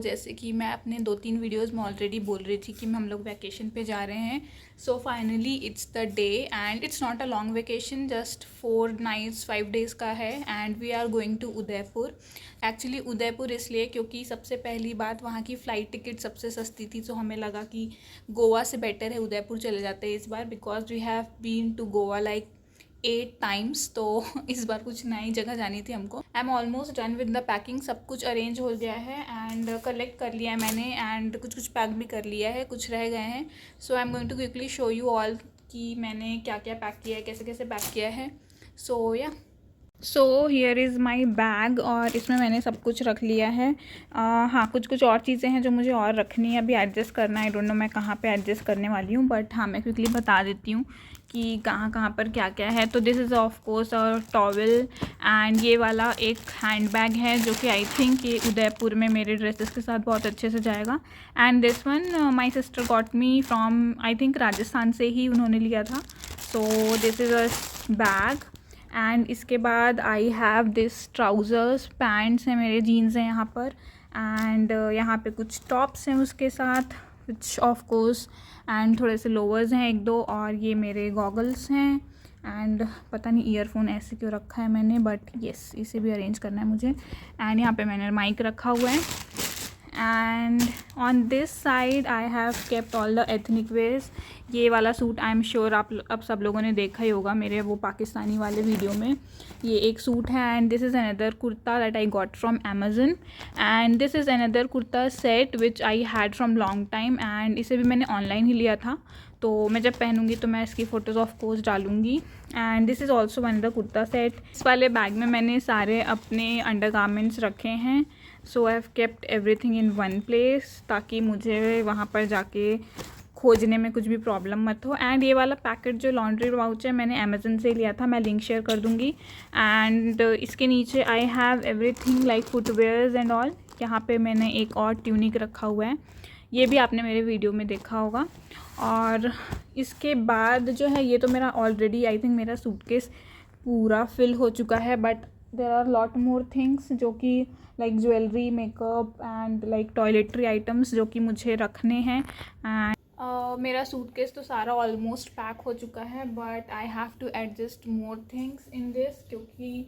जैसे कि मैं अपने 2-3 वीडियोस में ऑलरेडी बोल रही थी कि हम लोग वैकेशन पे जा रहे हैं। So finally it's the day and it's not a long vacation, just 4 nights 5 days का है and we are going to Udaipur. Actually Udaipur इसलिए क्योंकि सबसे पहली बात वहाँ की फ़्लाइट टिकट सबसे सस्ती थी, तो हमें लगा कि गोवा से बेटर है उदयपुर चले जाते हैं इस बार, because we have been to Goa like 8 times. तो इस बार कुछ नई जगह जानी थी हमको। I am almost done with the packing, सब कुछ अरेंज हो गया है एंड कलेक्ट कर लिया है मैंने एंड कुछ कुछ पैक भी कर लिया है, कुछ रह गए हैं। So I am going to quickly show you all कि मैंने क्या क्या पैक किया है, कैसे कैसे पैक किया है। सो या so here is my bag और इसमें मैंने सब कुछ रख लिया है। हाँ, कुछ कुछ और चीज़ें हैं जो मुझे और रखनी है, अभी एडजस्ट करना है। आई डोंट नो मैं कहाँ पे एडजस्ट करने वाली हूँ, बट हाँ मैं क्विकली बता देती हूँ कि कहाँ कहाँ पर क्या क्या है। तो दिस इज़ ऑफ कोर्स और टॉवल एंड ये वाला एक हैंड बैग है जो कि आई थिंक ये उदयपुर में मेरे ड्रेसेस के साथ बहुत अच्छे से जाएगा। And this one my sister got me from I think Rajasthan से ही उन्होंने लिया था। So this is a bag and इसके बाद आई हैव दिस ट्राउज़र्स, पैंट्स हैं मेरे, जीन्स हैं यहाँ पर एंड यहाँ पे कुछ टॉप्स हैं उसके साथ, विच ऑफ कोर्स, एंड थोड़े से लोअर्स हैं 1-2, और ये मेरे गॉगल्स हैं एंड पता नहीं ईयरफोन ऐसे क्यों रखा है मैंने, बट येस इसे भी अरेंज करना है मुझे। एंड यहाँ पे मैंने माइक रखा हुआ है and on this side I have kept all the ethnic wears. ये वाला सूट आई एम श्योर आप अब सब लोगों ने देखा ही होगा मेरे वो पाकिस्तानी वाले वीडियो में। ये एक सूट है and this is another kurta that I got from Amazon and this is another kurta set which I had from long time and इसे भी मैंने ऑनलाइन ही लिया था। तो मैं जब पहनूंगी तो मैं इसकी फ़ोटोज़ ऑफ कोर्स डालूंगी। And this is also one the kurta set. इस वाले बैग में मैंने सारे अपने अंडरगारमेंट्स रखे हैं। So I have kept everything in one place ताकि मुझे वहाँ पर जाके खोजने में कुछ भी प्रॉब्लम मत हो। एंड ये वाला पैकेट जो लॉन्ड्री वाउच है मैंने अमेजन से लिया था, मैं लिंक शेयर कर दूँगी। एंड इसके नीचे I have everything like footwears and all. यहाँ पे मैंने एक और ट्यूनिक रखा हुआ है, ये भी आपने मेरे वीडियो में देखा होगा। और इसके बाद जो है ये तो मेरा ऑलरेडी आई थिंक मेरा सूटकेस पूरा फिल हो चुका है, but there are lot more things जो कि like jewellery, makeup and like toiletry items जो कि मुझे रखने हैं। एंड मेरा सूटकेस तो सारा ऑलमोस्ट पैक हो चुका है, but I have to adjust more things in this क्योंकि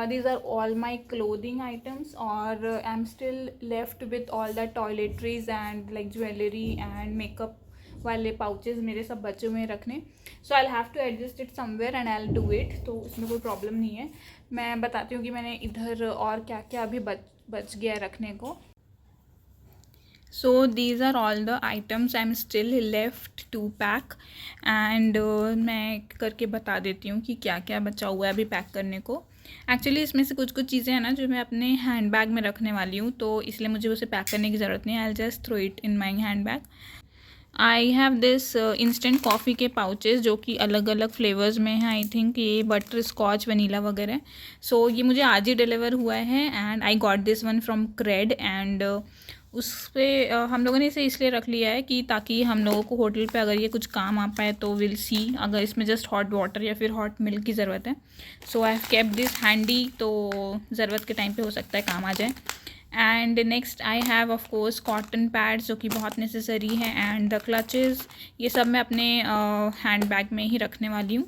these are all my clothing items और I'm still left with all the toiletries and like jewelry and makeup वाले pouches मेरे सब बचे हुए हैं रखने। So I have to adjust it somewhere and I do it, तो उसमें कोई प्रॉब्लम नहीं है। मैं बताती हूँ कि मैंने इधर और क्या क्या अभी बच गया है रखने को। So these are all the items I am still left to pack and मैं करके बता देती हूँ कि क्या क्या बचा हुआ है अभी पैक करने को। एक्चुअली इसमें से कुछ कुछ चीज़ें हैं ना जो मैं अपने हैंड बैग में रखने वाली हूँ, तो इसलिए मुझे उसे पैक करने की ज़रूरत नहीं है। I just throw it in my hand bag. I have this instant coffee के पाउचेस जो कि अलग अलग फ्लेवर्स में हैं। आई थिंक ये बटर स्कॉच वनीला वगैरह। सो ये मुझे आज ही डिलीवर हुआ है and I got this one from CRED and उस पर हम लोगों ने इसे इसलिए रख लिया है कि ताकि हम लोगों को होटल पे अगर ये कुछ काम आ पाए तो विल सी अगर इसमें जस्ट हॉट वाटर या फिर हॉट मिल्क की ज़रूरत है। So I have kept this handy, तो ज़रूरत के टाइम पे हो सकता है काम आ जाए। And next I have of course cotton pads जो कि बहुत नेसेसरी है एंड द क्लचेस, ये सब मैं अपने हैंड बैग में ही रखने वाली हूँ।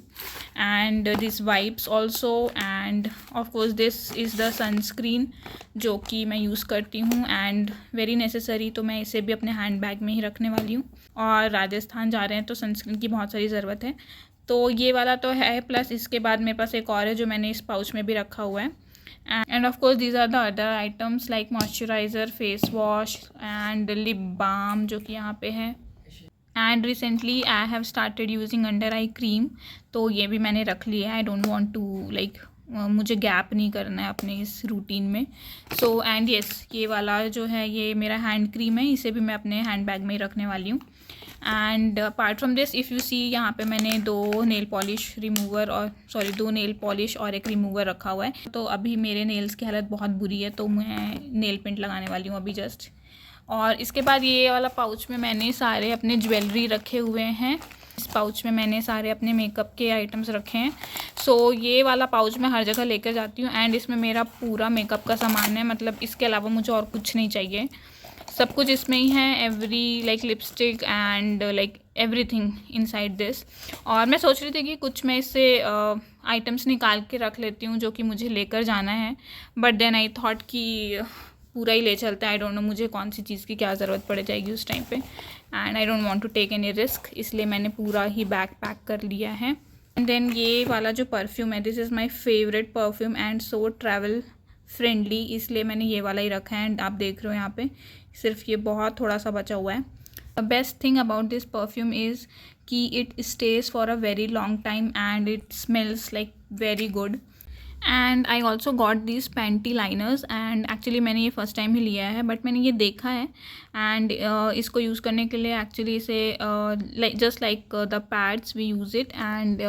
And this wipes also end of course this is the sunscreen जो कि मैं यूज़ करती हूँ एंड वेरी नेसेसरी, तो मैं इसे भी अपने हैंड बैग में ही रखने वाली हूँ। और राजस्थान जा रहे हैं तो सनस्क्रीन की बहुत सारी ज़रूरत है, तो ये वाला तो है। प्लस इसके बाद मेरे पास एक और है जो मैंने इस पाउच में भी रखा हुआ है। And of course these are the other items like moisturizer, face wash and lip balm जो कि यहाँ पे है। And recently I have started using under eye cream, तो ये भी मैंने रख लिया है। I don't want to like मुझे गैप नहीं करना है अपने इस रूटीन में। सो एंड येस ये वाला जो है ये मेरा हैंड क्रीम है, इसे भी मैं अपने हैंड बैग में ही रखने वाली हूँ। And apart from this if you see यहाँ पे मैंने 2 नेल पॉलिश रिमूवर और 2 नेल पॉलिश और एक रिमूवर रखा हुआ है। तो अभी मेरे नेल्स की हालत बहुत बुरी है तो मैं नेल पेंट लगाने वाली हूँ अभी जस्ट। और इसके बाद ये वाला पाउच में मैंने सारे अपने ज्वेलरी रखे हुए हैं। इस पाउच में मैंने सारे अपने मेकअप के आइटम्स रखे हैं। सो ये वाला पाउच मैं हर जगह लेकर जाती हूँ एंड इसमें मेरा पूरा मेकअप का सामान है, मतलब इसके अलावा मुझे और कुछ नहीं चाहिए। सब कुछ इसमें ही है, every like lipstick and like everything inside this. और मैं सोच रही थी कि कुछ मैं इससे आइटम्स निकाल के रख लेती हूँ जो कि मुझे लेकर जाना है, बट देन आई थॉट कि पूरा ही ले चलते हैं। आई डोंट नो मुझे कौन सी चीज़ की क्या ज़रूरत पड़ जाएगी उस टाइम पे, and I don't want to take any risk, इसलिए मैंने पूरा ही बैग पैक कर लिया है। एंड देन ये वाला जो परफ्यूम है, this is my favourite perfume and so travel friendly, इसलिए मैंने ये वाला ही रखा है। एंड आप देख रहे हो यहाँ पे सिर्फ ये बहुत थोड़ा सा बचा हुआ है। The best thing about this perfume is कि it stays for a very long time and it smells like very good. And I also got this panty liners, and actually मैंने ये फ़र्स्ट टाइम ही लिया है, but मैंने ये देखा है। And इसको यूज़ करने के लिए एक्चुअली इसे just like the pads we use it, and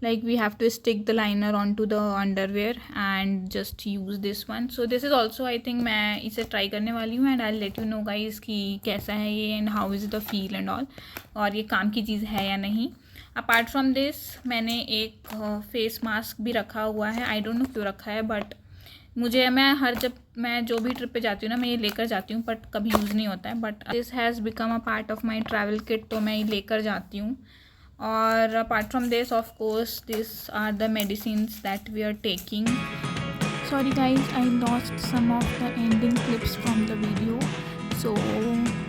like we have to stick the liner onto the underwear and just use this one. So this is also I think मैं इसे try करने वाली हूँ, and I'll let you know guys कि कैसा है ये and how is the feel and all, और ये काम की चीज़ है या नहीं। अपार्ट फ्रॉम दिस मैंने एक फेस मास्क भी रखा हुआ है, आई डोंट नो क्यों रखा है, बट जब मैं जो भी ट्रिप पे जाती हूँ ना, मैं ये लेकर जाती हूँ, बट कभी यूज़ नहीं होता है। But this has become a part of my travel kit, तो मैं ये लेकर जाती हूँ। और apart from this of course this are the medicines that we are taking. Sorry guys, I lost some of the ending clips from the video, so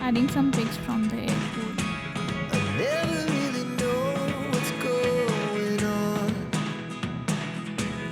adding some pics from the airport.